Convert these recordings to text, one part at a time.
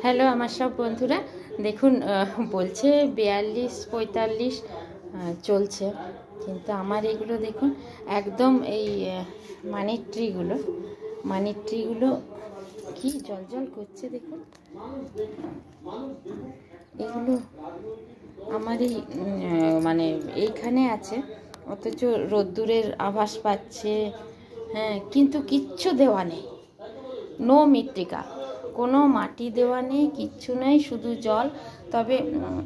Hello আমার সব বন্ধুরা, দেখুন বলছে 42-45 চলছে, কিন্তু আমার এগুলো দেখুন একদম এই মানি ট্রিগুলো কি জল করছে। দেখুন এগুলো আমার এই মানে এইখানে আছে, অথচ রোদ্দুরের আভাস পাচ্ছে। হ্যাঁ, কিন্তু কিচ্ছু দেওয়া নেই, নো মৃত্তিকা, কোনো মাটি দেওয়া নেই, কিচ্ছু নেই, শুধু জল। তবে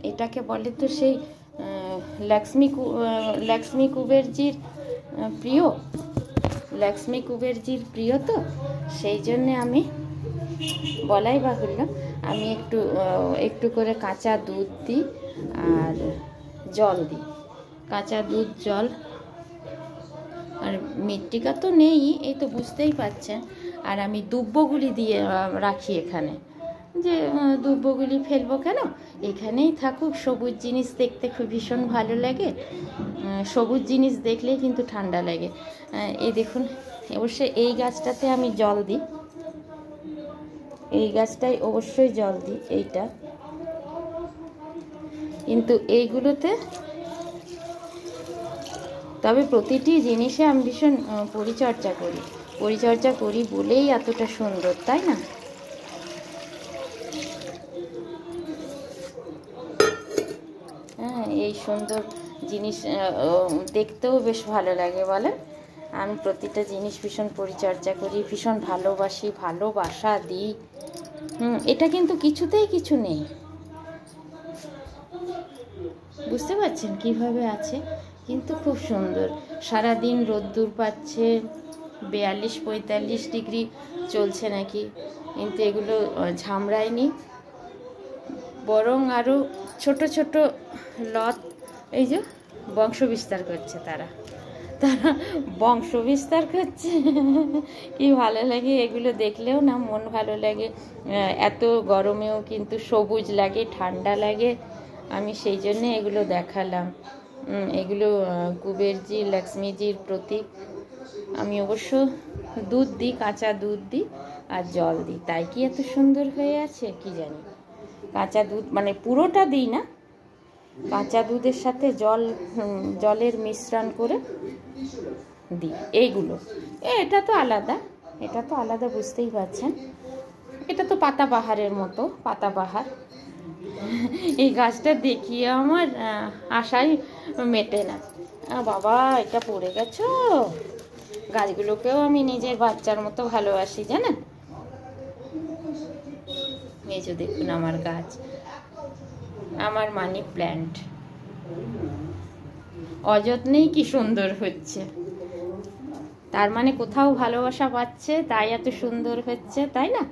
এটাকে বলে তো সেই লক্ষ্মী কুবেরজির প্রিয় তো সেই জন্যে আমি বলাই বাহুল্য আমি একটু করে কাঁচা দুধ দিই আর জল দিই, কাঁচা দুধ জল। আর মৃত্তিকা তো নেই, এই তো বুঝতেই পারছেন। আর আমি দুব্বগুলি দিয়ে রাখি এখানে, যে দুব্বগুলি ফেলবো কেন, এখানেই থাকুক। সবুজ জিনিস দেখতে খুব ভীষণ ভালো লাগে, সবুজ জিনিস দেখলেই কিন্তু ঠান্ডা লাগে। এই দেখুন, অবশ্যই এই গাছটাতে আমি জল দিই, এই গাছটায় অবশ্যই জল দিই এইটা, কিন্তু এইগুলোতে তবে প্রতিটি জিনিসে আমি ভীষণ পরিচর্যা করি বলেই এতটা সুন্দর, তাই না? হ্যাঁ, এই সুন্দর জিনিস দেখতেও বেশ ভালো লাগে বলেন। আমি প্রতিটা জিনিস ভীষণ পরিচর্যা করি, ভীষণ ভালোবাসি, ভালোবাসা দিই। এটা কিন্তু কিছুতেই কিছু নেই, বুঝতে পারছেন কিভাবে আছে, কিন্তু খুব সুন্দর। সারাদিন রোদ্দুর পাচ্ছে, 42-45 ডিগ্রি চলছে নাকি, কিন্তু এগুলো ঝামড়ায়নি, বরং আরও ছোট ছোট লত এই যে বংশ বিস্তার করছে, তারা বংশ বিস্তার করছে। কি ভালো লাগে এগুলো দেখলেও না, মন ভালো লাগে। এত গরমেও কিন্তু সবুজ লাগে, ঠান্ডা লাগে। আমি সেই জন্যে এগুলো দেখালাম। এগুলো কুবেরজি, লক্ষ্মীজির প্রতীক। আমি অবশ্য দুধ দিই, কাঁচা দুধ দিই আর জল দিই, তাই কি এত সুন্দর হয়ে আছে কি জানি। কাঁচা দুধ মানে পুরোটা দিই না, কাঁচা দুধের সাথে জলের মিশ্রণ করে দিই এইগুলো। এটা তো আলাদা, বুঝতেই পারছেন। এটা তো পাতাবাহারের মতো, পাতাবাহার। এই গাছটা দেখিয়ে আমার আশাই মেটে না। বাবা, এটা পড়ে গেছো। গাছগুলোকেও আমি নিজের বাচ্চার মতো ভালোবাসি, জানেন। এই যে দেখুন আমার গাছ, আমার মানি প্ল্যান্ট অযত্নেই কি সুন্দর হচ্ছে। তার মানে কোথাও ভালোবাসা পাচ্ছে, তাই এত সুন্দর হচ্ছে, তাই না?